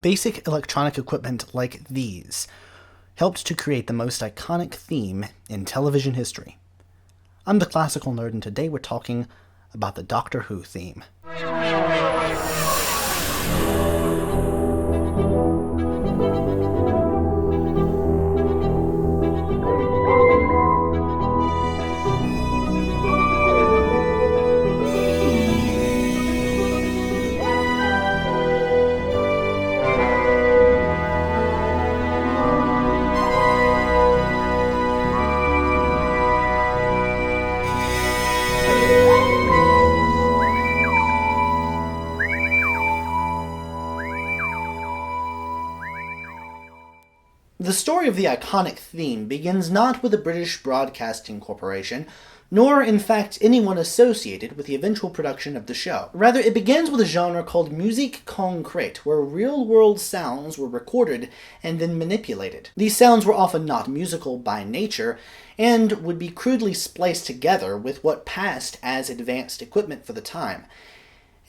Basic electronic equipment like these helped to create the most iconic theme in television history. I'm the Classical Nerd, and today we're talking about the Doctor Who theme. The story of the iconic theme begins not with the British Broadcasting Corporation, nor, in fact, anyone associated with the eventual production of the show. Rather, it begins with a genre called Musique concrète, where real-world sounds were recorded and then manipulated. These sounds were often not musical by nature, and would be crudely spliced together with what passed as advanced equipment for the time.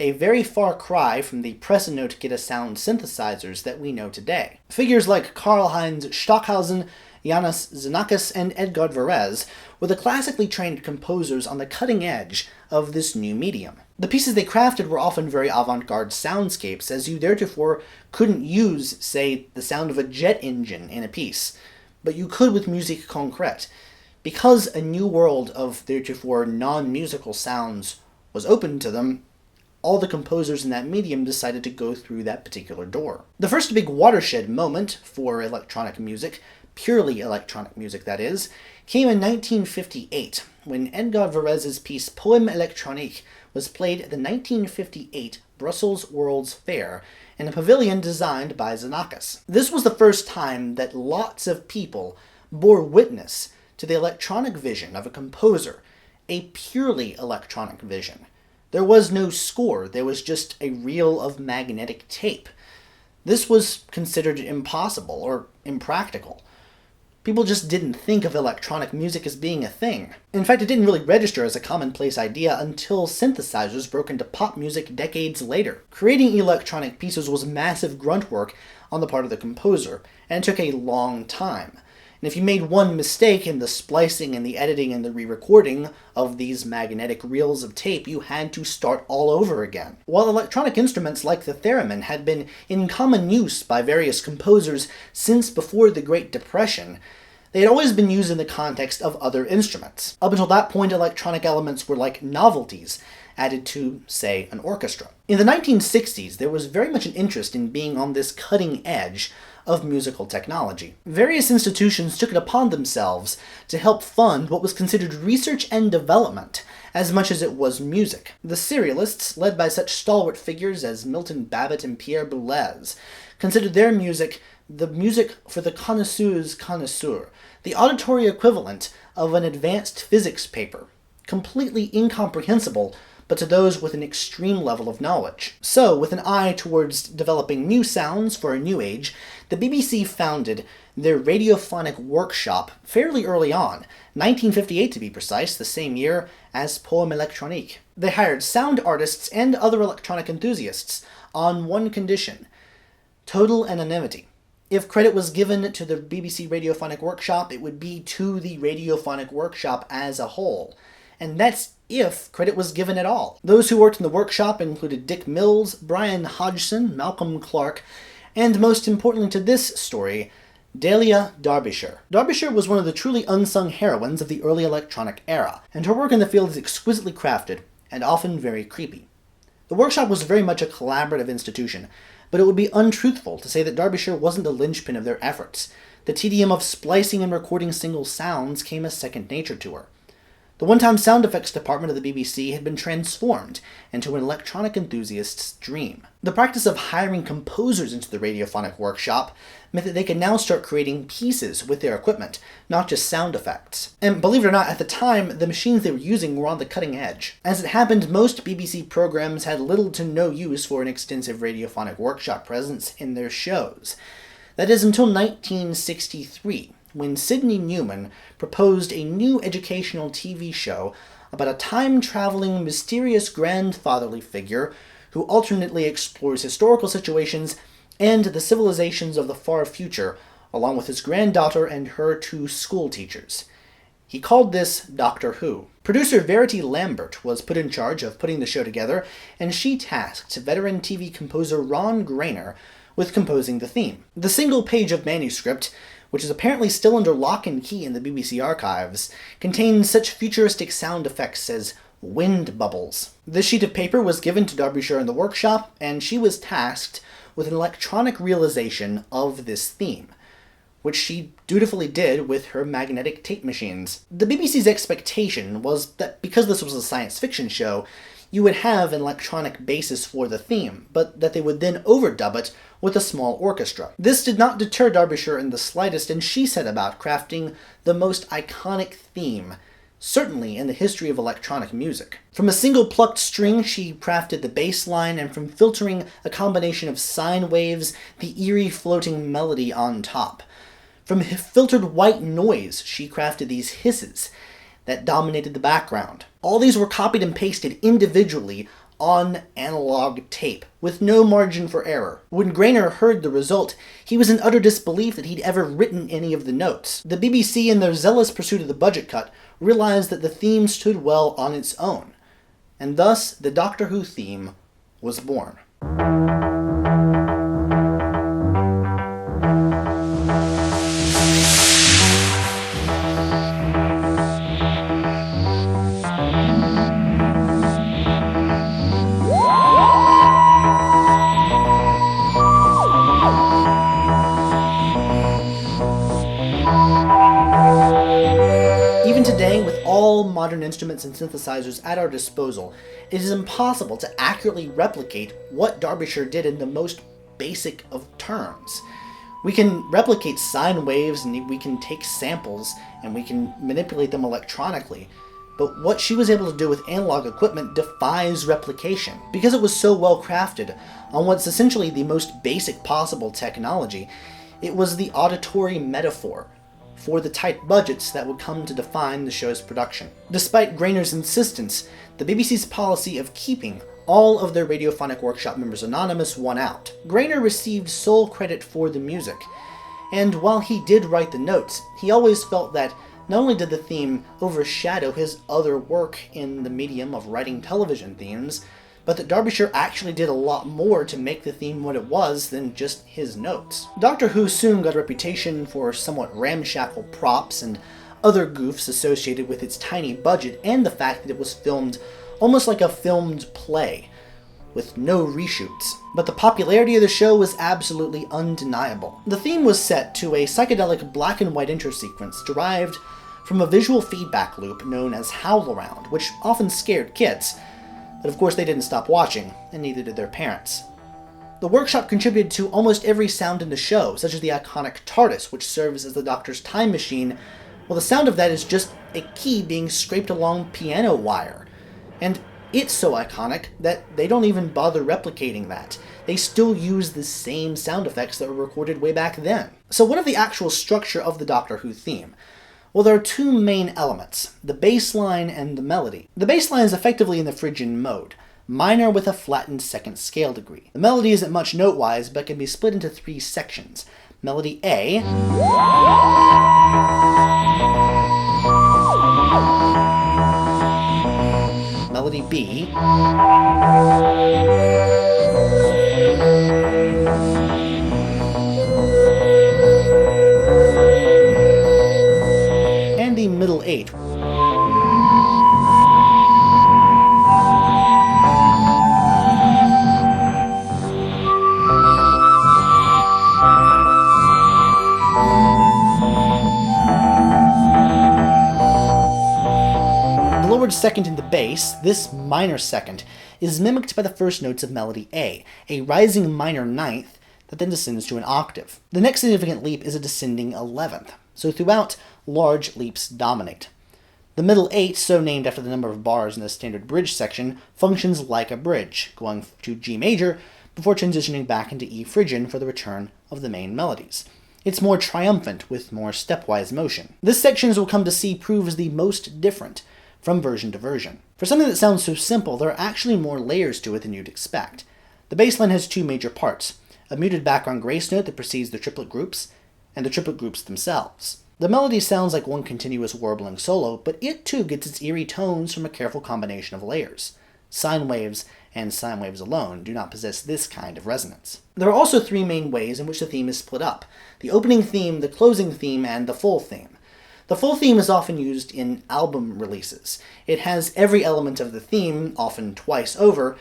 A very far cry from the press-a-note get-a-sound synthesizers that we know today. Figures like Karl-Heinz Stockhausen, János Xenakis, and Edgard Varèse were the classically trained composers on the cutting edge of this new medium. The pieces they crafted were often very avant-garde soundscapes, as you theretofore couldn't use, say, the sound of a jet engine in a piece, but you could with Musique concrète. Because a new world of theretofore non-musical sounds was open to them, all the composers in that medium decided to go through that particular door. The first big watershed moment for electronic music, purely electronic music that is, came in 1958, when Edgard Varèse's piece Poème électronique was played at the 1958 Brussels World's Fair in a pavilion designed by Xenakis. This was the first time that lots of people bore witness to the electronic vision of a composer, a purely electronic vision. There was no score, there was just a reel of magnetic tape. This was considered impossible or impractical. People just didn't think of electronic music as being a thing. In fact, it didn't really register as a commonplace idea until synthesizers broke into pop music decades later. Creating electronic pieces was massive grunt work on the part of the composer, and it took a long time. And if you made one mistake in the splicing and the editing and the re-recording of these magnetic reels of tape, you had to start all over again. While electronic instruments like the theremin had been in common use by various composers since before the Great Depression, they had always been used in the context of other instruments. Up until that point, electronic elements were like novelties added to, say, an orchestra. In the 1960s, there was very much an interest in being on this cutting edge of musical technology. Various institutions took it upon themselves to help fund what was considered research and development as much as it was music. The serialists, led by such stalwart figures as Milton Babbitt and Pierre Boulez, considered their music the music for the connoisseur's connoisseur, the auditory equivalent of an advanced physics paper, completely incomprehensible but to those with an extreme level of knowledge. So, with an eye towards developing new sounds for a new age, the BBC founded their Radiophonic Workshop fairly early on, 1958 to be precise, the same year as Poème électronique. They hired sound artists and other electronic enthusiasts on one condition: total anonymity. If credit was given to the BBC Radiophonic Workshop, it would be to the Radiophonic Workshop as a whole. And that's if credit was given at all. Those who worked in the workshop included Dick Mills, Brian Hodgson, Malcolm Clark, and most importantly to this story, Delia Derbyshire. Derbyshire was one of the truly unsung heroines of the early electronic era, and her work in the field is exquisitely crafted and often very creepy. The workshop was very much a collaborative institution, but it would be untruthful to say that Derbyshire wasn't the linchpin of their efforts. The tedium of splicing and recording single sounds came as second nature to her. The one-time sound effects department of the BBC had been transformed into an electronic enthusiast's dream. The practice of hiring composers into the Radiophonic Workshop meant that they could now start creating pieces with their equipment, not just sound effects. And believe it or not, at the time, the machines they were using were on the cutting edge. As it happened, most BBC programs had little to no use for an extensive Radiophonic Workshop presence in their shows. That is until 1963. When Sidney Newman proposed a new educational TV show about a time-traveling, mysterious grandfatherly figure who alternately explores historical situations and the civilizations of the far future, along with his granddaughter and her two school teachers. He called this Doctor Who. Producer Verity Lambert was put in charge of putting the show together, and she tasked veteran TV composer Ron Grainer with composing the theme. The single page of manuscript, which is apparently still under lock and key in the BBC archives, contains such futuristic sound effects as wind bubbles. This sheet of paper was given to Derbyshire in the workshop, and she was tasked with an electronic realization of this theme, which she dutifully did with her magnetic tape machines. The BBC's expectation was that because this was a science fiction show, you would have an electronic basis for the theme, but that they would then overdub it with a small orchestra. This did not deter Derbyshire in the slightest, and she set about crafting the most iconic theme, certainly in the history of electronic music. From a single plucked string, she crafted the bass line, and from filtering a combination of sine waves, the eerie floating melody on top. From filtered white noise, she crafted these hisses that dominated the background. All these were copied and pasted individually on analog tape, with no margin for error. When Grainer heard the result, he was in utter disbelief that he'd ever written any of the notes. The BBC, in their zealous pursuit of the budget cut, realized that the theme stood well on its own, and thus the Doctor Who theme was born. Today, with all modern instruments and synthesizers at our disposal, it is impossible to accurately replicate what Derbyshire did in the most basic of terms. We can replicate sine waves, and we can take samples, and we can manipulate them electronically, but what she was able to do with analog equipment defies replication. Because it was so well crafted on what's essentially the most basic possible technology, it was the auditory metaphor for the tight budgets that would come to define the show's production. Despite Grainer's insistence, the BBC's policy of keeping all of their Radiophonic Workshop members anonymous won out. Grainer received sole credit for the music, and while he did write the notes, he always felt that not only did the theme overshadow his other work in the medium of writing television themes, but that Derbyshire actually did a lot more to make the theme what it was than just his notes. Doctor Who soon got a reputation for somewhat ramshackle props and other goofs associated with its tiny budget, and the fact that it was filmed almost like a filmed play, with no reshoots. But the popularity of the show was absolutely undeniable. The theme was set to a psychedelic black and white intro sequence derived from a visual feedback loop known as Howl Around, which often scared kids. But of course they didn't stop watching, and neither did their parents. The workshop contributed to almost every sound in the show, such as the iconic TARDIS, which serves as the Doctor's time machine. Well, the sound of that is just a key being scraped along piano wire. And it's so iconic that they don't even bother replicating that. They still use the same sound effects that were recorded way back then. So what of the actual structure of the Doctor Who theme? Well, there are two main elements, the bass line and the melody. The bass line is effectively in the Phrygian mode, minor with a flattened second scale degree. The melody isn't much note-wise, but can be split into three sections. Melody A, melody B, and the middle eight. The lowered second in the bass, this minor second, is mimicked by the first notes of melody A, a rising minor ninth that then descends to an octave. The next significant leap is a descending 11th, so throughout, large leaps dominate. The middle eight, so named after the number of bars in the standard bridge section, functions like a bridge, going to G major before transitioning back into E Phrygian for the return of the main melodies. It's more triumphant, with more stepwise motion. This section, as we'll come to see, proves the most different from version to version. For something that sounds so simple, there are actually more layers to it than you'd expect. The bass line has two major parts: a muted background grace note that precedes the triplet groups, and the triplet groups themselves. The melody sounds like one continuous warbling solo, but it too gets its eerie tones from a careful combination of layers. Sine waves and sine waves alone do not possess this kind of resonance. There are also three main ways in which the theme is split up: the opening theme, the closing theme, and the full theme. The full theme is often used in album releases. It has every element of the theme, often twice over,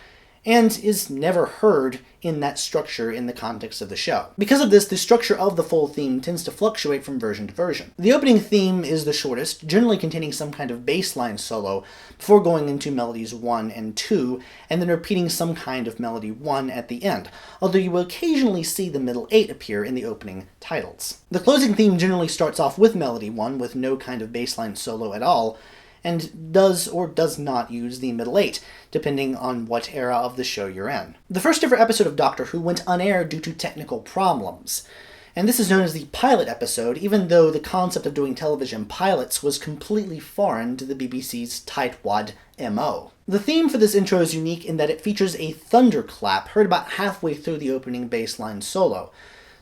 and is never heard in that structure in the context of the show. Because of this, the structure of the full theme tends to fluctuate from version to version. The opening theme is the shortest, generally containing some kind of bass line solo, before going into melodies 1 and 2, and then repeating some kind of melody 1 at the end, although you will occasionally see the middle 8 appear in the opening titles. The closing theme generally starts off with melody 1 with no kind of bass line solo at all, and does or does not use the middle 8, depending on what era of the show you're in. The first ever episode of Doctor Who went unaired due to technical problems, and this is known as the pilot episode, even though the concept of doing television pilots was completely foreign to the BBC's tightwad MO. The theme for this intro is unique in that it features a thunderclap heard about halfway through the opening bass line solo,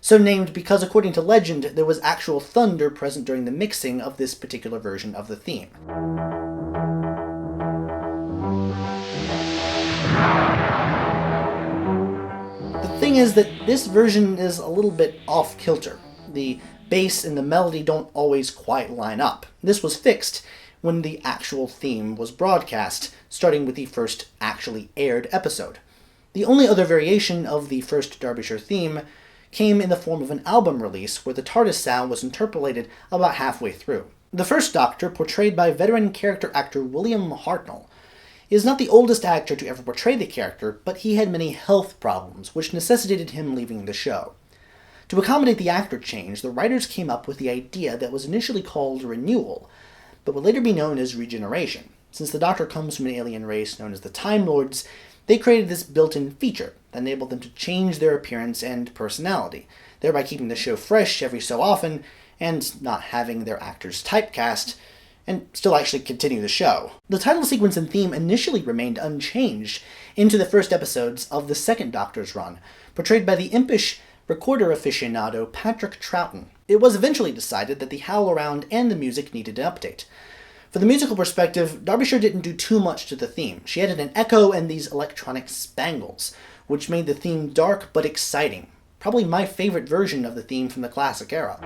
so named because, according to legend, there was actual thunder present during the mixing of this particular version of the theme. The thing is that this version is a little bit off-kilter. The bass and the melody don't always quite line up. This was fixed when the actual theme was broadcast, starting with the first actually aired episode. The only other variation of the first Derbyshire theme came in the form of an album release where the TARDIS sound was interpolated about halfway through. The first Doctor, portrayed by veteran character actor William Hartnell, is not the oldest actor to ever portray the character, but he had many health problems, which necessitated him leaving the show. To accommodate the actor change, the writers came up with the idea that was initially called renewal, but would later be known as regeneration. Since the Doctor comes from an alien race known as the Time Lords, they created this built-in feature that enabled them to change their appearance and personality, thereby keeping the show fresh every so often, and not having their actors typecast, and still actually continue the show. The title sequence and theme initially remained unchanged into the first episodes of the second Doctor's run, portrayed by the impish recorder aficionado Patrick Troughton. It was eventually decided that the Howl Around and the music needed an update. For the musical perspective, Derbyshire didn't do too much to the theme. She added an echo and these electronic spangles, which made the theme dark but exciting. Probably my favorite version of the theme from the classic era.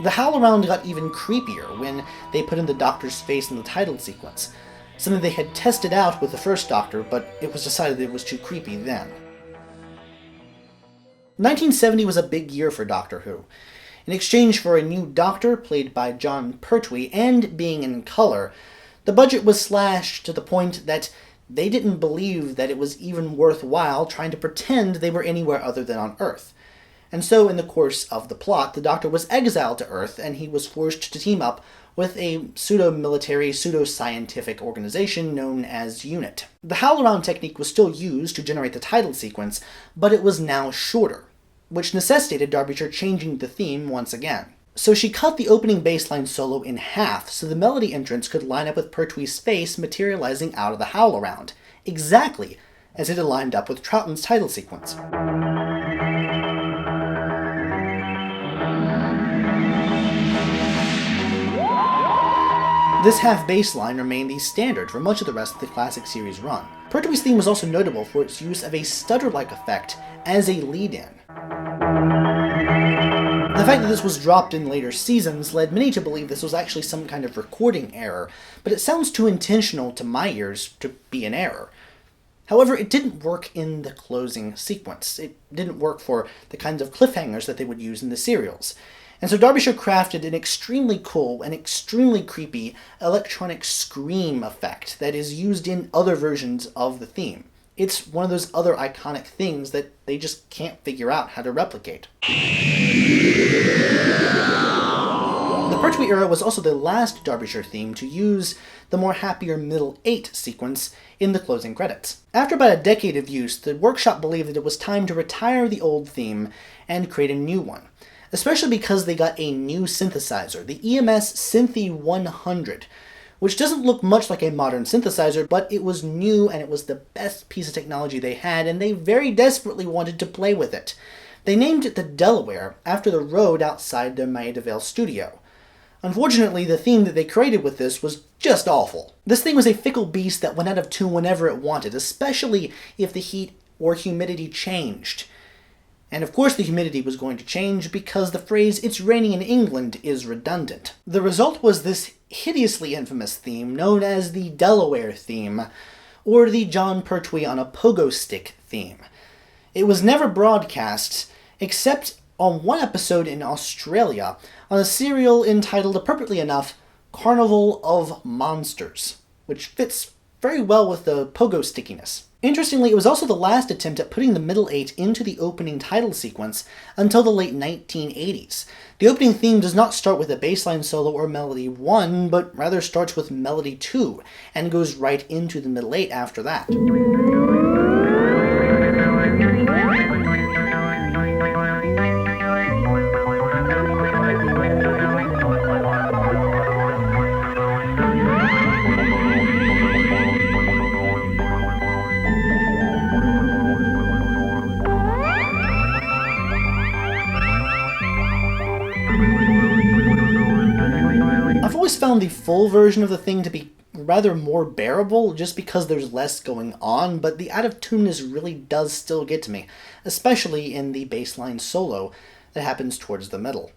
The Howl Around got even creepier when they put in the Doctor's face in the title sequence, something they had tested out with the first Doctor, but it was decided that it was too creepy then. 1970 was a big year for Doctor Who. In exchange for a new Doctor, played by Jon Pertwee, and being in colour, the budget was slashed to the point that they didn't believe that it was even worthwhile trying to pretend they were anywhere other than on Earth. And so, in the course of the plot, the Doctor was exiled to Earth, and he was forced to team up with a pseudo-military, pseudo-scientific organization known as UNIT. The Howl-Around technique was still used to generate the title sequence, but it was now shorter, which necessitated Derbyshire changing the theme once again. So she cut the opening bassline solo in half so the melody entrance could line up with Pertwee's face materializing out of the Howl-Around, exactly as it had lined up with Troughton's title sequence. This half bass line remained the standard for much of the rest of the classic series run. Pertwee's theme was also notable for its use of a stutter-like effect as a lead-in. The fact that this was dropped in later seasons led many to believe this was actually some kind of recording error, but it sounds too intentional to my ears to be an error. However, it didn't work in the closing sequence. It didn't work for the kinds of cliffhangers that they would use in the serials. And so Derbyshire crafted an extremely cool and extremely creepy electronic scream effect that is used in other versions of the theme. It's one of those other iconic things that they just can't figure out how to replicate. The Pertwee era was also the last Derbyshire theme to use the more happier middle 8 sequence in the closing credits. After about a decade of use, the workshop believed that it was time to retire the old theme and create a new one, especially because they got a new synthesizer, the EMS Synthi 100, which doesn't look much like a modern synthesizer, but it was new and it was the best piece of technology they had, and they very desperately wanted to play with it. They named it the Delaware after the road outside their Maida studio. Unfortunately, the theme that they created with this was just awful. This thing was a fickle beast that went out of tune whenever it wanted, especially if the heat or humidity changed. And of course the humidity was going to change because the phrase "it's raining in England" is redundant. The result was this hideously infamous theme known as the Delaware theme, or the John Pertwee on a pogo stick theme. It was never broadcast, except on one episode in Australia, on a serial entitled, appropriately enough, Carnival of Monsters, which fits very well with the pogo stickiness. Interestingly, it was also the last attempt at putting the middle 8 into the opening title sequence until the late 1980s. The opening theme does not start with a bassline solo or melody 1, but rather starts with melody 2, and goes right into the middle 8 after that. I've always found the full version of the thing to be rather more bearable, just because there's less going on, but the out-of-tuneness really does still get to me, especially in the bassline solo that happens towards the middle.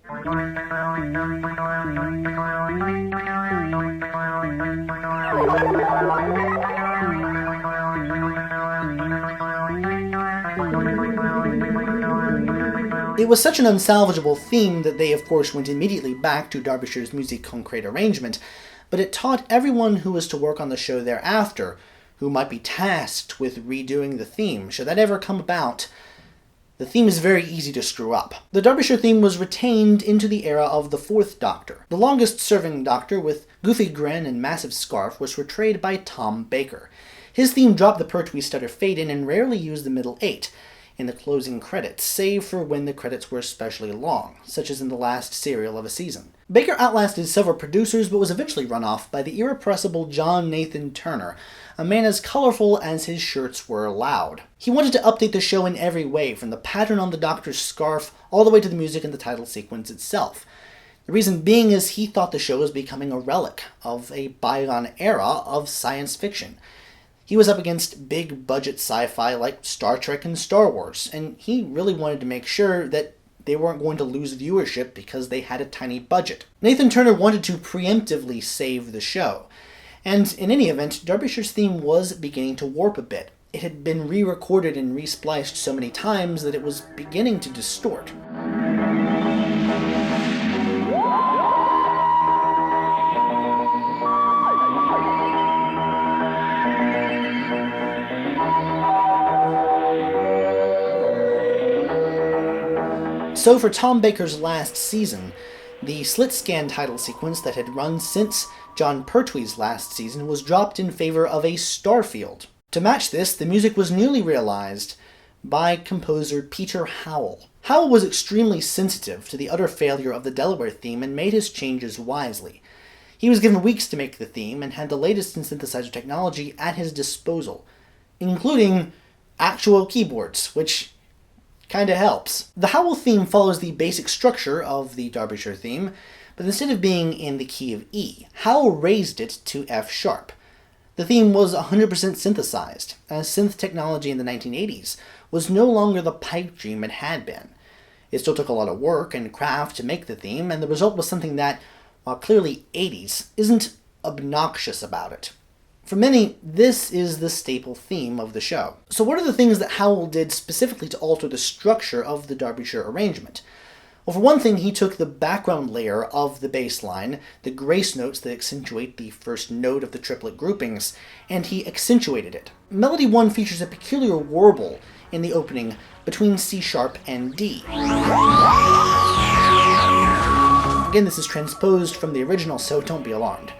It was such an unsalvageable theme that they of course went immediately back to Derbyshire's Musique concrète arrangement, but it taught everyone who was to work on the show thereafter, who might be tasked with redoing the theme, should that ever come about, the theme is very easy to screw up. The Derbyshire theme was retained into the era of the Fourth Doctor. The longest-serving Doctor, with goofy grin and massive scarf, was portrayed by Tom Baker. His theme dropped the Pertwee stutter fade-in and rarely used the middle 8 in the closing credits, save for when the credits were especially long, such as in the last serial of a season. Baker outlasted several producers, but was eventually run off by the irrepressible John Nathan Turner, a man as colorful as his shirts were loud. He wanted to update the show in every way, from the pattern on the Doctor's scarf all the way to the music and the title sequence itself. The reason being is he thought the show was becoming a relic of a bygone era of science fiction. He was up against big-budget sci-fi like Star Trek and Star Wars, and he really wanted to make sure that they weren't going to lose viewership because they had a tiny budget. Nathan Turner wanted to preemptively save the show, and in any event, Derbyshire's theme was beginning to warp a bit. It had been re-recorded and re-spliced so many times that it was beginning to distort. So for Tom Baker's last season, the slit scan title sequence that had run since John Pertwee's last season was dropped in favor of a Starfield. To match this, the music was newly realized by composer Peter Howell. Howell was extremely sensitive to the utter failure of the Delaware theme and made his changes wisely. He was given weeks to make the theme and had the latest in synthesizer technology at his disposal, including actual keyboards, which kinda helps. The Howell theme follows the basic structure of the Derbyshire theme, but instead of being in the key of E, Howell raised it to F sharp. The theme was 100% synthesized, as synth technology in the 1980s was no longer the pipe dream it had been. It still took a lot of work and craft to make the theme, and the result was something that, while clearly 80s, isn't obnoxious about it. For many, this is the staple theme of the show. So what are the things that Howell did specifically to alter the structure of the Derbyshire arrangement? Well, for one thing, he took the background layer of the bass line, the grace notes that accentuate the first note of the triplet groupings, and he accentuated it. Melody 1 features a peculiar warble in the opening between C sharp and D. Again, this is transposed from the original, so don't be alarmed.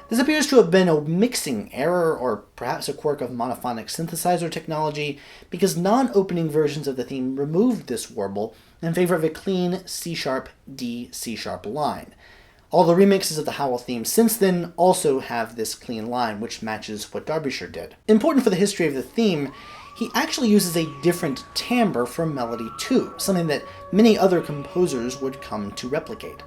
This appears to have been a mixing error, or perhaps a quirk of monophonic synthesizer technology, because non-opening versions of the theme removed this warble in favor of a clean C-sharp, D, C-sharp line. All the remixes of the Howell theme since then also have this clean line, which matches what Derbyshire did. Important for the history of the theme, he actually uses a different timbre for melody too, something that many other composers would come to replicate.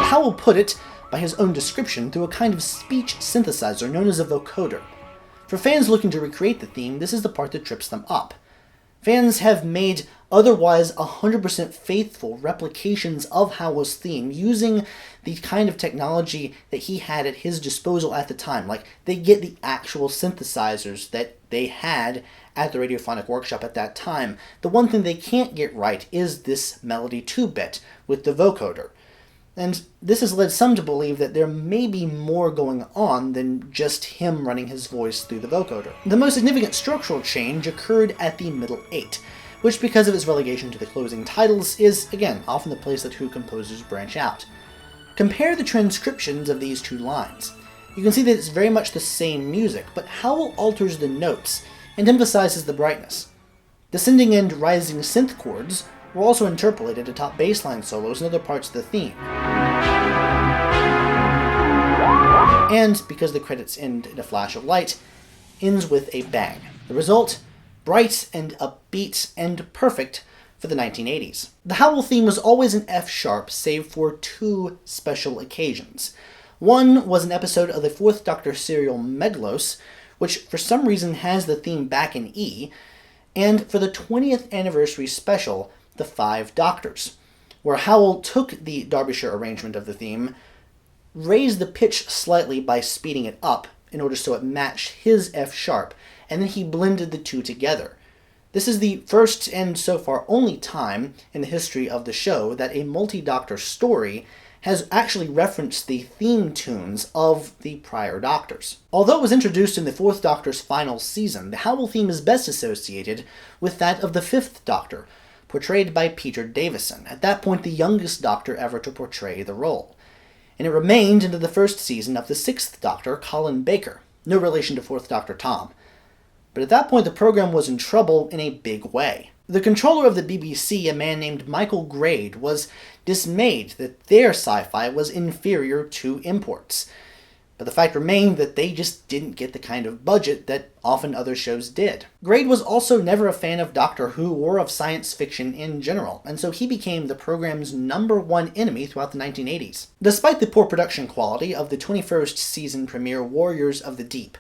Howell put it, by his own description, through a kind of speech synthesizer known as a vocoder. For fans looking to recreate the theme, this is the part that trips them up. Fans have made otherwise 100% faithful replications of Howell's theme using the kind of technology that he had at his disposal at the time. Like, they get the actual synthesizers that they had at the Radiophonic Workshop at that time. The one thing they can't get right is this melody 2-bit with the vocoder. And this has led some to believe that there may be more going on than just him running his voice through the vocoder. The most significant structural change occurred at the middle 8, which, because of its relegation to the closing titles, is, again, often the place that who composers branch out. Compare the transcriptions of these two lines. You can see that it's very much the same music, but Howell alters the notes and emphasizes the brightness. Descending and rising synth chords were also interpolated atop bassline solos and other parts of the theme. And, because the credits end in a flash of light, ends with a bang. The result? Bright and upbeat and perfect for the 1980s. The Howell theme was always in F-sharp, save for two special occasions. One was an episode of the Fourth Doctor serial Meglos, which for some reason has the theme back in E, and for the 20th anniversary special, The Five Doctors, where Howell took the Derbyshire arrangement of the theme, raised the pitch slightly by speeding it up in order so it matched his F-sharp, and then he blended the two together. This is the first and so far only time in the history of the show that a multi-doctor story has actually referenced the theme tunes of the prior Doctors. Although it was introduced in the Fourth Doctor's final season, the Howell theme is best associated with that of the Fifth Doctor, portrayed by Peter Davison, at that point the youngest Doctor ever to portray the role. And it remained into the first season of the Sixth Doctor, Colin Baker, no relation to Fourth Doctor Tom. But at that point the program was in trouble in a big way. The controller of the BBC, a man named Michael Grade, was dismayed that their sci-fi was inferior to imports. But the fact remained that they just didn't get the kind of budget that often other shows did. Grade was also never a fan of Doctor Who or of science fiction in general, and so he became the program's #1 enemy throughout the 1980s. Despite the poor production quality of the 21st season premiere Warriors of the Deep,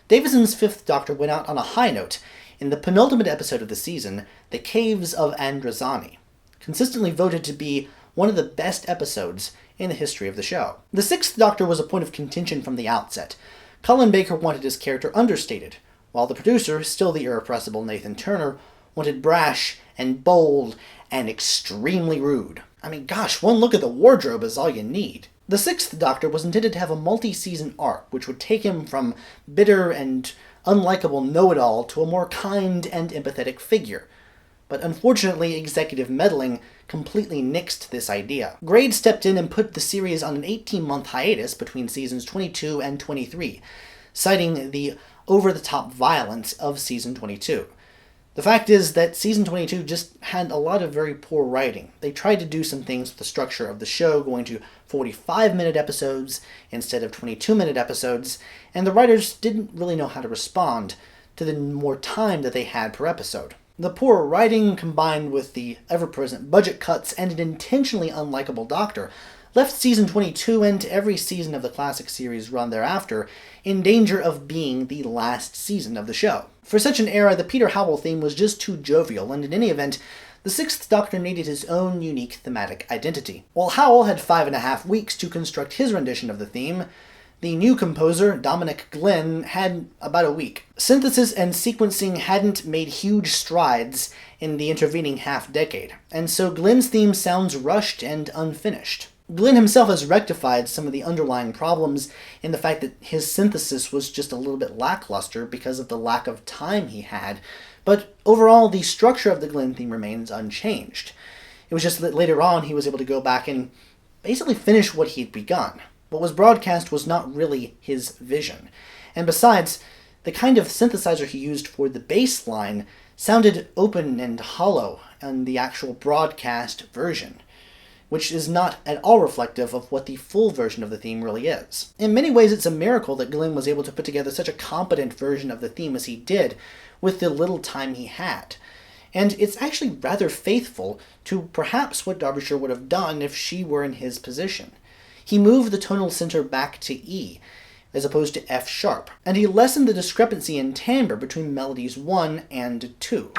Davison's Fifth Doctor went out on a high note in the penultimate episode of the season, The Caves of Androzani, consistently voted to be one of the best episodes in the history of the show. The Sixth Doctor was a point of contention from the outset. Colin Baker wanted his character understated, while the producer, still the irrepressible Nathan Turner, wanted brash and bold and extremely rude. I mean, gosh, one look at the wardrobe is all you need. The Sixth Doctor was intended to have a multi-season arc, which would take him from bitter and unlikable know-it-all to a more kind and empathetic figure. But unfortunately, executive meddling completely nixed this idea. Grade stepped in and put the series on an 18-month hiatus between seasons 22 and 23, citing the over-the-top violence of season 22. The fact is that season 22 just had a lot of very poor writing. They tried to do some things with the structure of the show, going to 45-minute episodes instead of 22-minute episodes, and the writers didn't really know how to respond to the more time that they had per episode. The poor writing, combined with the ever-present budget cuts and an intentionally unlikable Doctor, left season 22 and every season of the classic series run thereafter in danger of being the last season of the show. For such an era, the Peter Howell theme was just too jovial, and in any event, the Sixth Doctor needed his own unique thematic identity. While Howell had 5.5 weeks to construct his rendition of the theme, the new composer, Dominic Glynn, had about a week. Synthesis and sequencing hadn't made huge strides in the intervening half-decade, and so Glynn's theme sounds rushed and unfinished. Glynn himself has rectified some of the underlying problems in the fact that his synthesis was just a little bit lackluster because of the lack of time he had, but overall the structure of the Glynn theme remains unchanged. It was just that later on he was able to go back and basically finish what he'd begun. What was broadcast was not really his vision. And besides, the kind of synthesizer he used for the bass line sounded open and hollow in the actual broadcast version, which is not at all reflective of what the full version of the theme really is. In many ways, it's a miracle that Glynn was able to put together such a competent version of the theme as he did with the little time he had. And it's actually rather faithful to perhaps what Derbyshire would have done if she were in his position. He moved the tonal center back to E, as opposed to F sharp, and he lessened the discrepancy in timbre between melodies 1 and 2.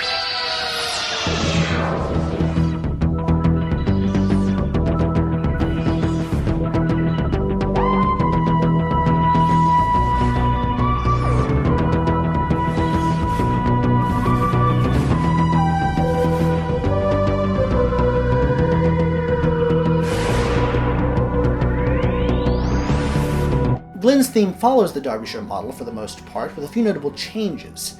Glynn's theme follows the Derbyshire model for the most part, with a few notable changes,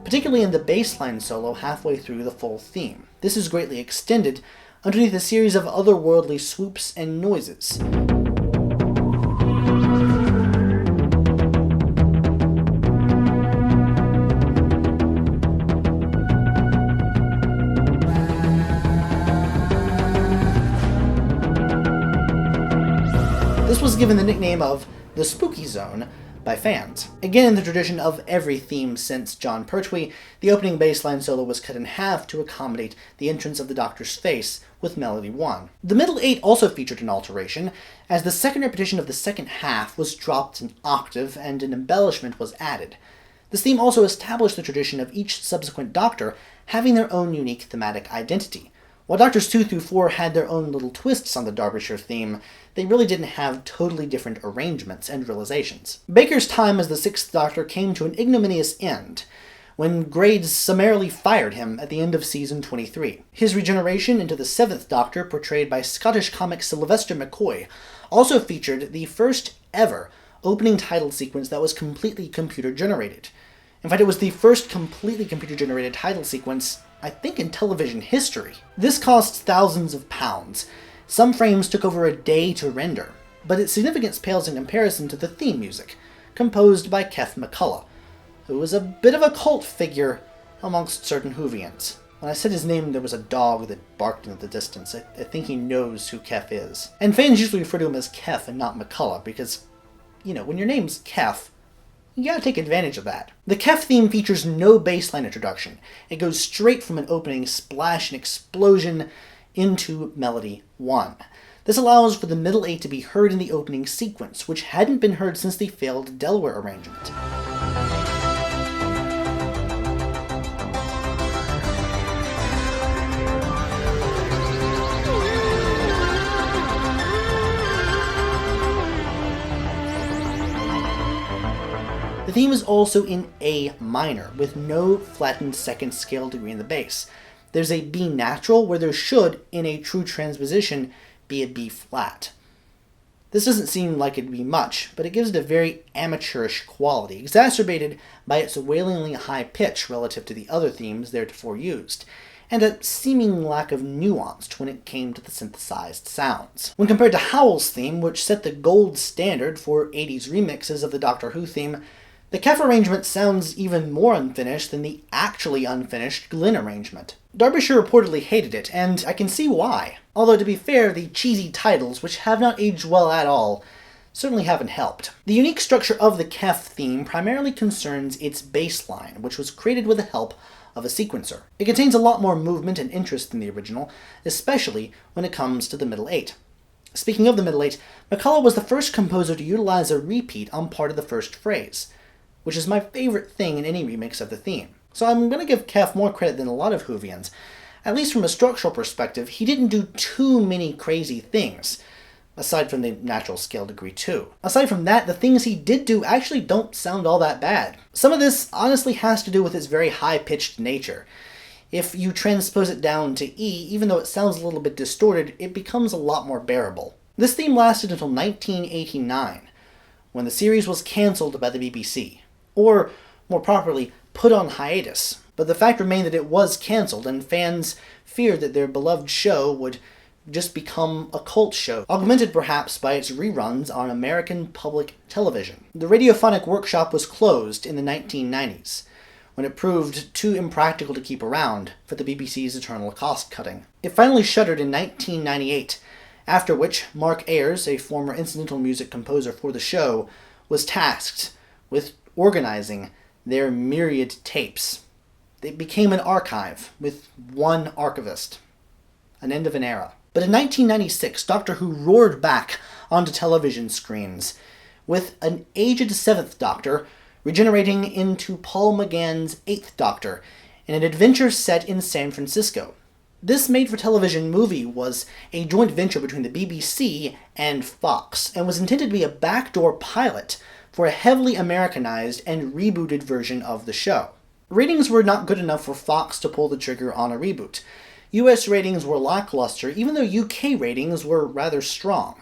particularly in the bass line solo halfway through the full theme. This is greatly extended underneath a series of otherworldly swoops and noises. This was given the nickname of the Spooky Zone by fans. Again, in the tradition of every theme since John Pertwee, the opening bassline solo was cut in half to accommodate the entrance of the Doctor's face with Melody 1. The middle 8 also featured an alteration, as the second repetition of the second half was dropped an octave and an embellishment was added. This theme also established the tradition of each subsequent Doctor having their own unique thematic identity. While Doctors 2 through 4 had their own little twists on the Derbyshire theme, they really didn't have totally different arrangements and realizations. Baker's time as the Sixth Doctor came to an ignominious end, when Grades summarily fired him at the end of Season 23. His regeneration into the Seventh Doctor, portrayed by Scottish comic Sylvester McCoy, also featured the first ever opening title sequence that was completely computer-generated. In fact, it was the first completely computer-generated title sequence, I think, in television history. This cost thousands of pounds. Some frames took over a day to render, but its significance pales in comparison to the theme music, composed by Keff McCulloch, who was a bit of a cult figure amongst certain Whovians. When I said his name, there was a dog that barked in the distance. I think he knows who Keff is. And fans usually refer to him as Keff and not McCulloch, because, when your name's Keff, you gotta take advantage of that. The Keff theme features no bassline introduction. It goes straight from an opening splash and explosion into Melody 1. This allows for the middle 8 to be heard in the opening sequence, which hadn't been heard since the failed Delaware arrangement. The theme is also in A minor, with no flattened second scale degree in the bass. There's a B natural, where there should, in a true transposition, be a B flat. This doesn't seem like it'd be much, but it gives it a very amateurish quality, exacerbated by its wailingly high pitch relative to the other themes theretofore used, and a seeming lack of nuance when it came to the synthesized sounds. When compared to Howell's theme, which set the gold standard for 80s remixes of the Doctor Who theme, the Keff arrangement sounds even more unfinished than the actually unfinished Glynn arrangement. Derbyshire reportedly hated it, and I can see why. Although, to be fair, the cheesy titles, which have not aged well at all, certainly haven't helped. The unique structure of the Keff theme primarily concerns its bass line, which was created with the help of a sequencer. It contains a lot more movement and interest than the original, especially when it comes to the middle 8. Speaking of the middle 8, McCulloch was the first composer to utilize a repeat on part of the first phrase, which is my favorite thing in any remix of the theme. So I'm going to give Keff more credit than a lot of Whovians. At least from a structural perspective, he didn't do too many crazy things, aside from the natural scale degree 2. Aside from that, the things he did do actually don't sound all that bad. Some of this honestly has to do with its very high-pitched nature. If you transpose it down to E, even though it sounds a little bit distorted, it becomes a lot more bearable. This theme lasted until 1989, when the series was cancelled by the BBC, or, more properly, put on hiatus. But the fact remained that it was cancelled, and fans feared that their beloved show would just become a cult show, augmented perhaps by its reruns on American public television. The Radiophonic Workshop was closed in the 1990s, when it proved too impractical to keep around for the BBC's eternal cost-cutting. It finally shuttered in 1998, after which Mark Ayres, a former incidental music composer for the show, was tasked with organizing their myriad tapes. It became an archive, with one archivist. An end of an era. But in 1996, Doctor Who roared back onto television screens, with an aged Seventh Doctor regenerating into Paul McGann's Eighth Doctor, in an adventure set in San Francisco. This made-for-television movie was a joint venture between the BBC and Fox, and was intended to be a backdoor pilot for a heavily Americanized and rebooted version of the show. Ratings were not good enough for Fox to pull the trigger on a reboot. US ratings were lackluster, even though UK ratings were rather strong.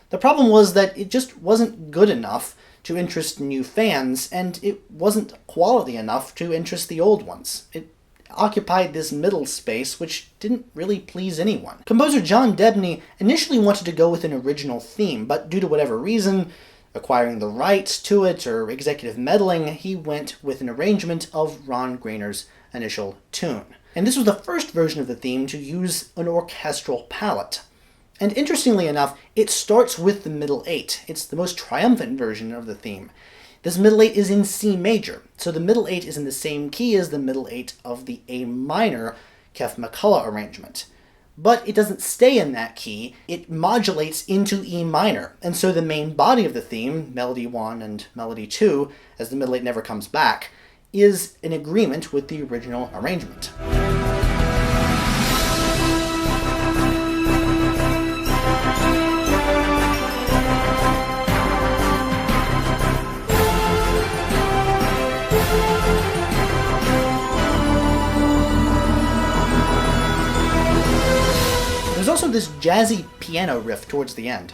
The problem was that it just wasn't good enough to interest new fans, and it wasn't quality enough to interest the old ones. It occupied this middle space, which didn't really please anyone. Composer John Debney initially wanted to go with an original theme, but due to whatever reason, acquiring the rights to it or executive meddling, he went with an arrangement of Ron Grainer's initial tune. And this was the first version of the theme to use an orchestral palette. And interestingly enough, it starts with the middle eight. It's the most triumphant version of the theme. This middle eight is in C major, so the middle eight is in the same key as the middle eight of the A minor Keff McCulloch arrangement. But it doesn't stay in that key, it modulates into E minor, and so the main body of the theme, Melody 1 and Melody 2, as the middle eight never comes back, is in agreement with the original arrangement. There's also this jazzy piano riff towards the end.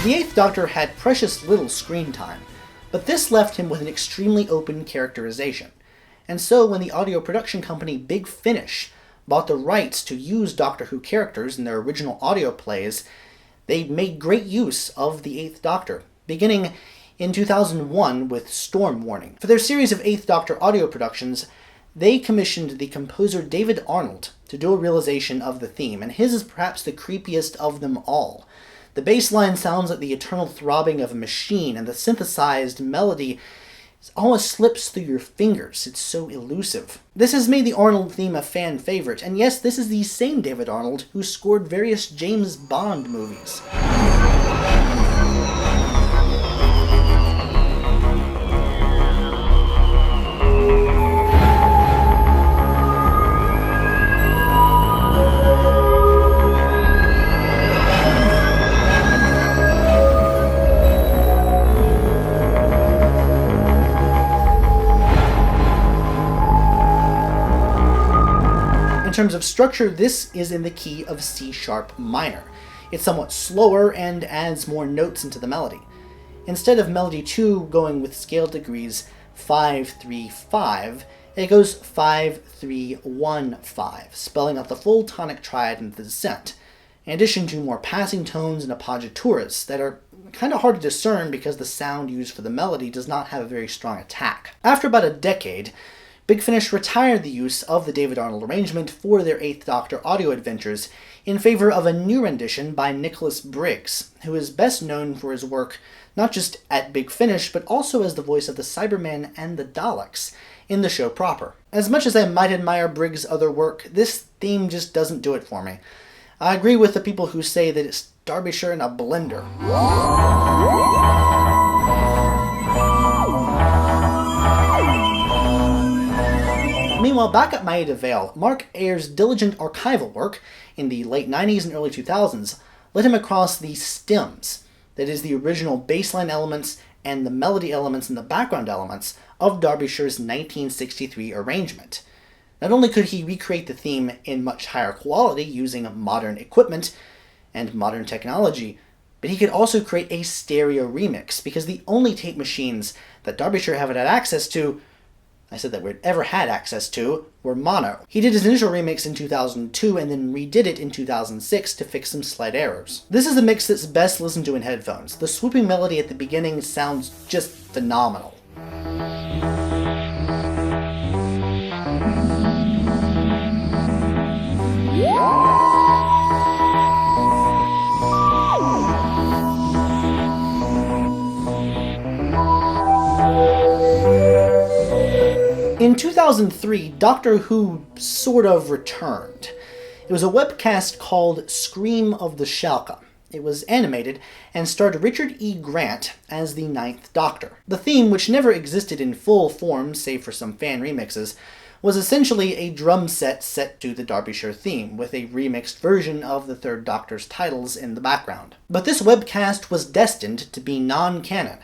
The Eighth Doctor had precious little screen time, but this left him with an extremely open characterization. And so when the audio production company Big Finish bought the rights to use Doctor Who characters in their original audio plays, they made great use of the Eighth Doctor, beginning in 2001 with Storm Warning. For their series of Eighth Doctor audio productions, they commissioned the composer David Arnold to do a realization of the theme, and his is perhaps the creepiest of them all. The bass line sounds like the eternal throbbing of a machine, and the synthesized melody almost slips through your fingers. It's so elusive. This has made the Arnold theme a fan favorite, and yes, this is the same David Arnold who scored various James Bond movies. In terms of structure, this is in the key of C sharp minor. It's somewhat slower and adds more notes into the melody. Instead of Melody 2 going with scale degrees 5-3-5, it goes 5-3-1-5, spelling out the full tonic triad in the descent, in addition to more passing tones and appoggiaturas that are kind of hard to discern because the sound used for the melody does not have a very strong attack. After about a decade, Big Finish retired the use of the David Arnold arrangement for their Eighth Doctor audio adventures in favor of a new rendition by Nicholas Briggs, who is best known for his work not just at Big Finish, but also as the voice of the Cybermen and the Daleks in the show proper. As much as I might admire Briggs' other work, this theme just doesn't do it for me. I agree with the people who say that it's Derbyshire in a blender. Meanwhile, back at Maida Vale, Mark Ayres' diligent archival work in the late 90s and early 2000s led him across the stems, that is, the original bassline elements and the melody elements and the background elements of Derbyshire's 1963 arrangement. Not only could he recreate the theme in much higher quality using modern equipment and modern technology, but he could also create a stereo remix, because the only tape machines that Derbyshire had access to, were mono. He did his initial remix in 2002 and then redid it in 2006 to fix some slight errors. This is a mix that's best listened to in headphones. The swooping melody at the beginning sounds just phenomenal. In 2003, Doctor Who sort of returned. It was a webcast called Scream of the Shalka. It was animated and starred Richard E. Grant as the Ninth Doctor. The theme, which never existed in full form save for some fan remixes, was essentially a drum set to the Derbyshire theme, with a remixed version of the Third Doctor's titles in the background. But this webcast was destined to be non-canon,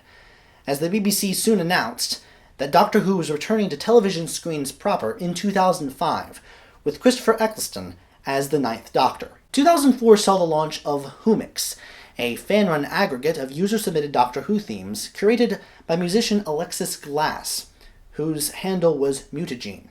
as the BBC soon announced that Doctor Who was returning to television screens proper in 2005, with Christopher Eccleston as the Ninth Doctor. 2004 saw the launch of Whomix, a fan-run aggregate of user-submitted Doctor Who themes curated by musician Alexis Glass, whose handle was Mutagene.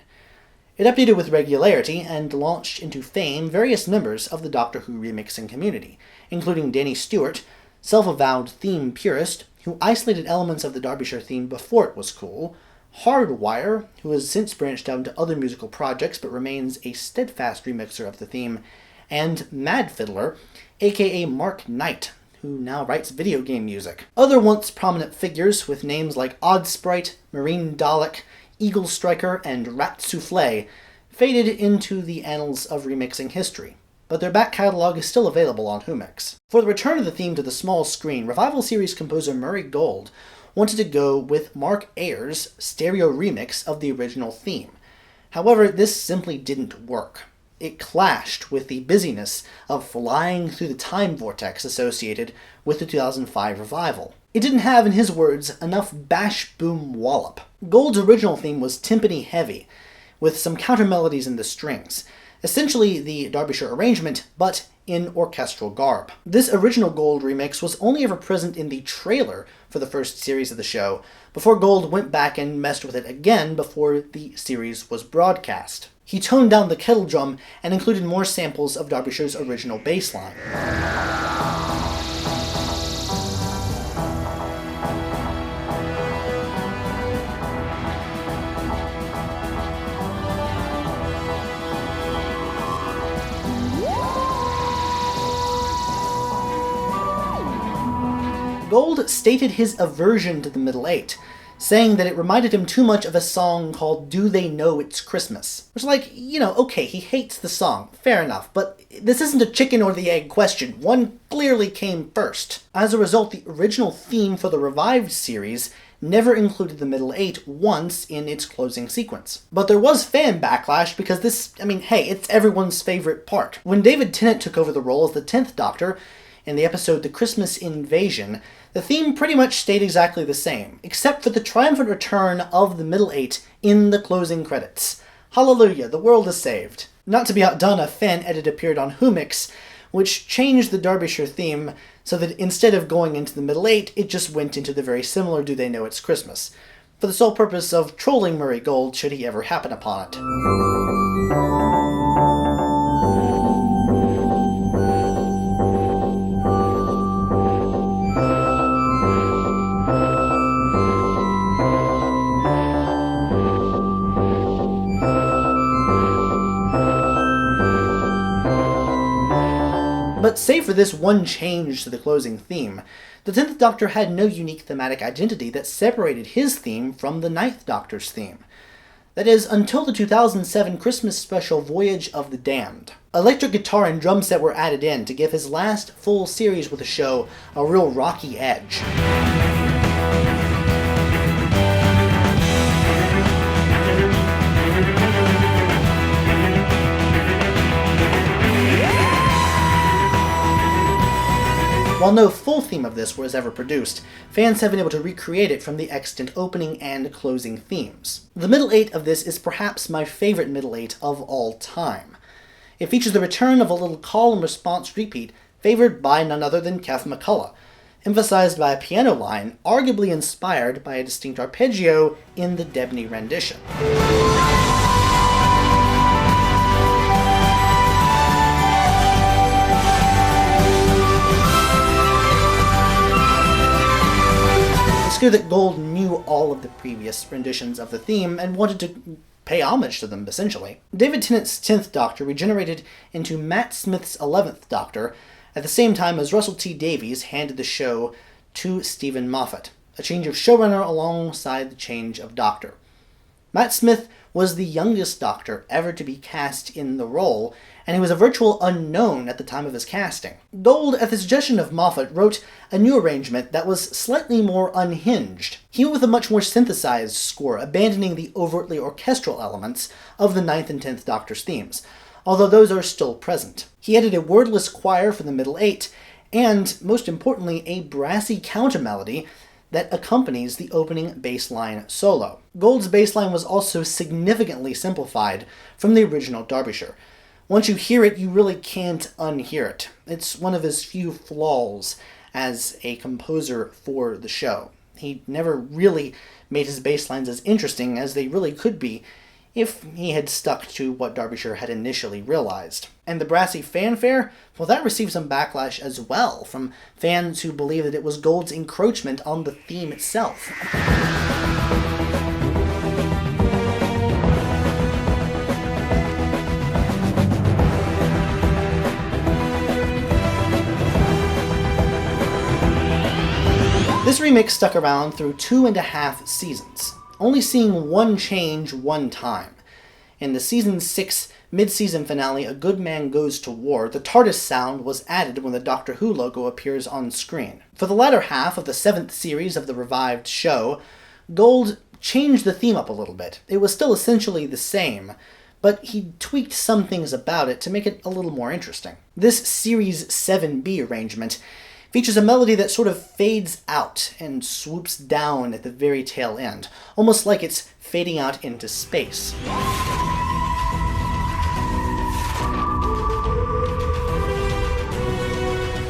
It updated with regularity and launched into fame various members of the Doctor Who remixing community, including Danny Stewart, self-avowed theme purist, who isolated elements of the Derbyshire theme before it was cool, Hardwire, who has since branched out into other musical projects but remains a steadfast remixer of the theme, and Mad Fiddler, aka Mark Knight, who now writes video game music. Other once prominent figures with names like Oddsprite, Marinedalek, Eagle Striker, and Rat Soufflé faded into the annals of remixing history, but their back catalog is still available on Whomix. For the return of the theme to the small screen, Revival Series composer Murray Gold wanted to go with Mark Ayres' stereo remix of the original theme. However, this simply didn't work. It clashed with the busyness of flying through the time vortex associated with the 2005 revival. It didn't have, in his words, enough bash boom wallop. Gold's original theme was timpani heavy, with some counter melodies in the strings, essentially the Derbyshire arrangement, but in orchestral garb. This original Gold remix was only ever present in the trailer for the first series of the show, before Gold went back and messed with it again before the series was broadcast. He toned down the kettle drum and included more samples of Derbyshire's original bass line. Gold stated his aversion to the middle eight, saying that it reminded him too much of a song called Do They Know It's Christmas? Which, okay, he hates the song, fair enough, but this isn't a chicken or the egg question. One clearly came first. As a result, the original theme for the revived series never included the middle eight once in its closing sequence. But there was fan backlash because it's everyone's favorite part. When David Tennant took over the role as the 10th Doctor, in the episode The Christmas Invasion, the theme pretty much stayed exactly the same, except for the triumphant return of the middle eight in the closing credits. Hallelujah, the world is saved. Not to be outdone, a fan edit appeared on Whomix, which changed the Derbyshire theme so that instead of going into the middle eight, it just went into the very similar Do They Know It's Christmas, for the sole purpose of trolling Murray Gold should he ever happen upon it. But save for this one change to the closing theme, the 10th Doctor had no unique thematic identity that separated his theme from the 9th Doctor's theme. That is, until the 2007 Christmas special Voyage of the Damned. Electric guitar and drum set were added in to give his last full series with the show a real rocky edge. While no full theme of this was ever produced, fans have been able to recreate it from the extant opening and closing themes. The middle eight of this is perhaps my favorite middle eight of all time. It features the return of a little call and response repeat favored by none other than Keff McCulloch, emphasized by a piano line arguably inspired by a distinct arpeggio in the Debney rendition. It's clear that Gold knew all of the previous renditions of the theme and wanted to pay homage to them, essentially. David Tennant's 10th Doctor regenerated into Matt Smith's 11th Doctor at the same time as Russell T Davies handed the show to Stephen Moffat, a change of showrunner alongside the change of Doctor. Matt Smith was the youngest Doctor ever to be cast in the role, and he was a virtual unknown at the time of his casting. Gold, at the suggestion of Moffat, wrote a new arrangement that was slightly more unhinged. He went with a much more synthesized score, abandoning the overtly orchestral elements of the 9th and 10th Doctor's themes, although those are still present. He added a wordless choir for the middle eight, and, most importantly, a brassy countermelody that accompanies the opening bass line solo. Gold's bass line was also significantly simplified from the original Derbyshire. Once you hear it, you really can't unhear it. It's one of his few flaws as a composer for the show. He never really made his bass lines as interesting as they really could be if he had stuck to what Derbyshire had initially realized. And the brassy fanfare, well, that received some backlash as well from fans who believe that it was Gold's encroachment on the theme itself. This remix stuck around through 2.5 seasons, only seeing one change one time. In the season 6 mid-season finale, A Good Man Goes to War, the TARDIS sound was added when the Doctor Who logo appears on screen. For the latter half of the 7th series of the revived show, Gold changed the theme up a little bit. It was still essentially the same, but he tweaked some things about it to make it a little more interesting. This Series 7B arrangement features a melody that sort of fades out and swoops down at the very tail end, almost like it's fading out into space.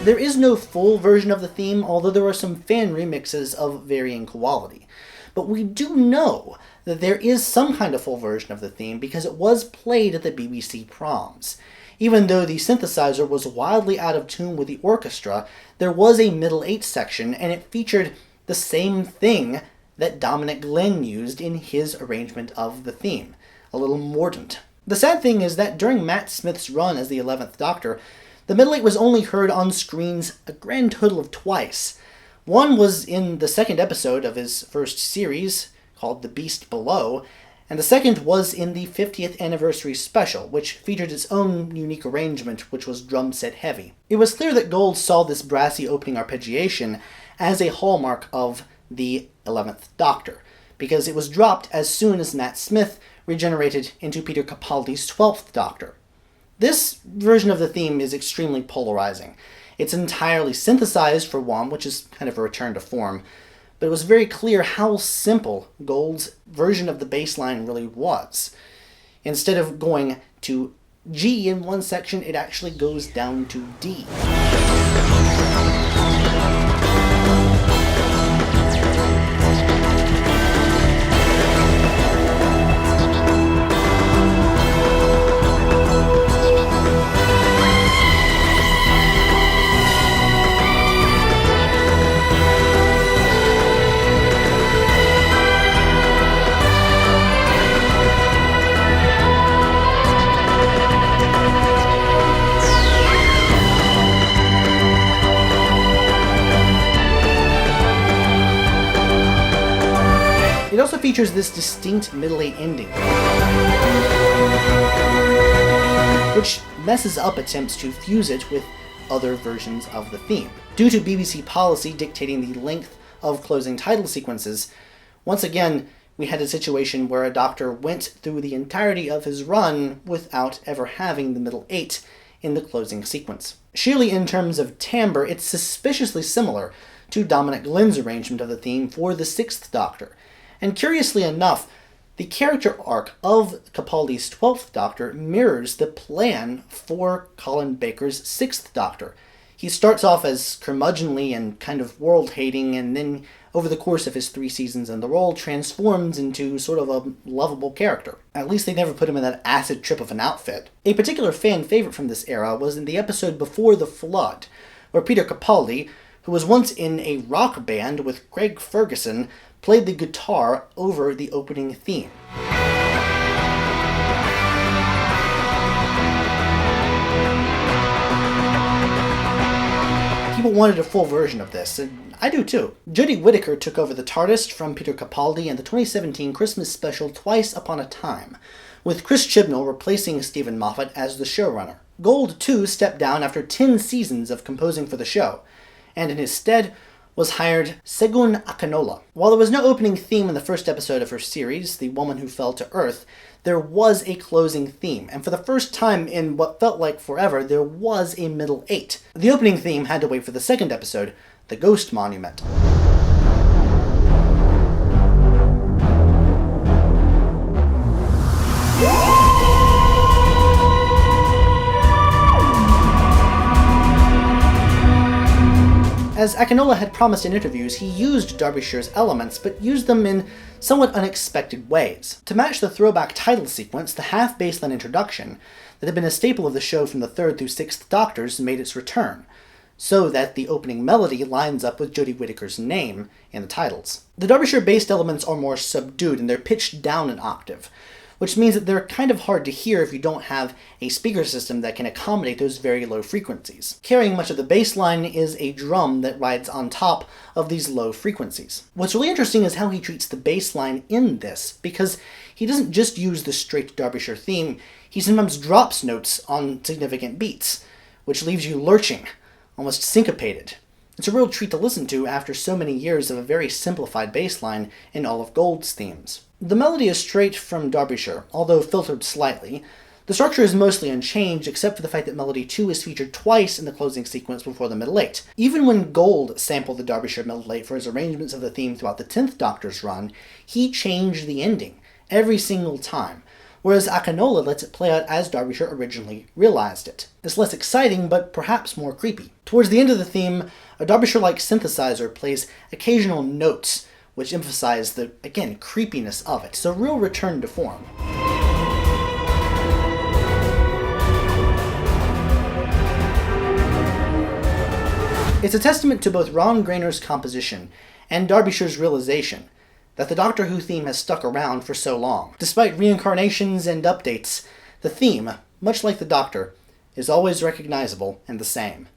There is no full version of the theme, although there are some fan remixes of varying quality. But we do know that there is some kind of full version of the theme because it was played at the BBC proms. Even though the synthesizer was wildly out of tune with the orchestra, there was a middle eight section, and it featured the same thing that Dominic Glynn used in his arrangement of the theme, a little mordant. The sad thing is that during Matt Smith's run as the 11th Doctor, the middle eight was only heard on screens a grand total of twice. One was in the 2nd episode of his first series, called The Beast Below, and the second was in the 50th anniversary special, which featured its own unique arrangement, which was drum set heavy. It was clear that Gold saw this brassy opening arpeggiation as a hallmark of the 11th Doctor, because it was dropped as soon as Matt Smith regenerated into Peter Capaldi's 12th Doctor. This version of the theme is extremely polarizing. It's entirely synthesized for one, which is kind of a return to form, but it was very clear how simple Gold's version of the bass line really was. Instead of going to G in one section, it actually goes down to D. It also features this distinct middle eight ending, which messes up attempts to fuse it with other versions of the theme. Due to BBC policy dictating the length of closing title sequences, once again, we had a situation where a Doctor went through the entirety of his run without ever having the middle eight in the closing sequence. Sheerly in terms of timbre, it's suspiciously similar to Dominic Glynn's arrangement of the theme for the Sixth Doctor. And curiously enough, the character arc of Capaldi's 12th Doctor mirrors the plan for Colin Baker's 6th Doctor. He starts off as curmudgeonly and kind of world-hating, and then over the course of his 3 seasons in the role, transforms into sort of a lovable character. At least they never put him in that acid trip of an outfit. A particular fan favorite from this era was in the episode Before the Flood, where Peter Capaldi, who was once in a rock band with Craig Ferguson, played the guitar over the opening theme. People wanted a full version of this, and I do too. Jodie Whittaker took over the TARDIS from Peter Capaldi in the 2017 Christmas special Twice Upon a Time, with Chris Chibnall replacing Stephen Moffat as the showrunner. Gold, too, stepped down after 10 seasons of composing for the show, and in his stead was hired Segun Akinola. While there was no opening theme in the first episode of her series, The Woman Who Fell to Earth, there was a closing theme, and for the first time in what felt like forever, there was a middle 8. The opening theme had to wait for the second episode, The Ghost Monument. As Akinola had promised in interviews, he used Derbyshire's elements, but used them in somewhat unexpected ways. To match the throwback title sequence, the half-baseline introduction that had been a staple of the show from the 3rd through 6th Doctors made its return, so that the opening melody lines up with Jodie Whittaker's name in the titles. The Derbyshire-based elements are more subdued, and they're pitched down an octave, which means that they're kind of hard to hear if you don't have a speaker system that can accommodate those very low frequencies. Carrying much of the bass line is a drum that rides on top of these low frequencies. What's really interesting is how he treats the bass line in this, because he doesn't just use the straight Derbyshire theme, he sometimes drops notes on significant beats, which leaves you lurching, almost syncopated. It's a real treat to listen to after so many years of a very simplified bass line in all of Gold's themes. The melody is straight from Derbyshire, although filtered slightly. The structure is mostly unchanged, except for the fact that Melody 2 is featured twice in the closing sequence before the middle 8. Even when Gold sampled the Derbyshire middle 8 for his arrangements of the theme throughout the 10th Doctor's run, he changed the ending every single time, whereas Akinola lets it play out as Derbyshire originally realized it. It's less exciting, but perhaps more creepy. Towards the end of the theme, a Derbyshire-like synthesizer plays occasional notes, which emphasize the, again, creepiness of it. It's a real return to form. It's a testament to both Ron Grainer's composition and Derbyshire's realization that the Doctor Who theme has stuck around for so long. Despite reincarnations and updates, the theme, much like the Doctor, is always recognizable and the same.